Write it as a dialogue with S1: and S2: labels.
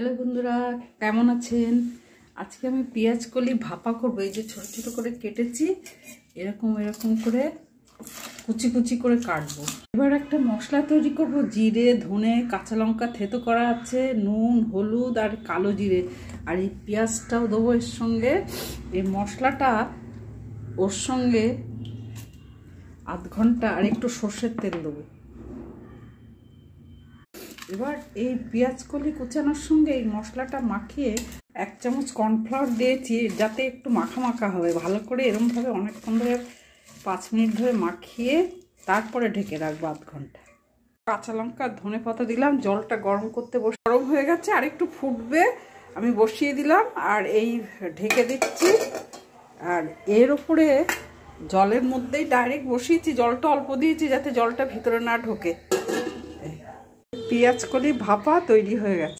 S1: Hello বন্ধুরা, কেমন আছেন? আজকে আমি পেঁয়াজ কলি ভাপা করবো। এই যে ছোট ছোট করে কেটেছি, এরকম এরকম করে কুচি কুচি করে কাটবো। এবার একটা মশলা তৈরি করব। জিরে, ধনে, কাঁচা লঙ্কা থেতো করা আছে, নুন, হলুদ আর কালো জিরে, আর এই পেঁয়াজটাও দেবো এর সঙ্গে। এই মশলাটা ওর সঙ্গে আধ ঘন্টা আর একটু সর্ষের তেল দেবো। এবার এই পেঁয়াজ কলি কুচানোর সঙ্গে এই মশলাটা মাখিয়ে 1 চামচ কর্নফ্লাওয়ার দিয়েছি, যাতে একটু মাখা মাখা হবে ভালো করে। এরমভাবে অনেকক্ষণ ধরে 5 মিনিট ধরে মাখিয়ে তারপরে ঢেকে রাখবো আধ ঘন্টা। কাঁচা লঙ্কা ধনে পাতা দিলাম, জলটা গরম করতে গরম হয়ে গেছে, আর একটু ফুটবে, আমি বসিয়ে দিলাম আর এই ঢেকে দিচ্ছি। আর এর উপরে জলের মধ্যেই ডাইরেক্ট বসিয়েছি, জলটা অল্প দিয়েছি যাতে জলটা ভিতরে না ঢোকে। পেঁয়াজ কলি ভাপা তৈরি হয়ে গেছে।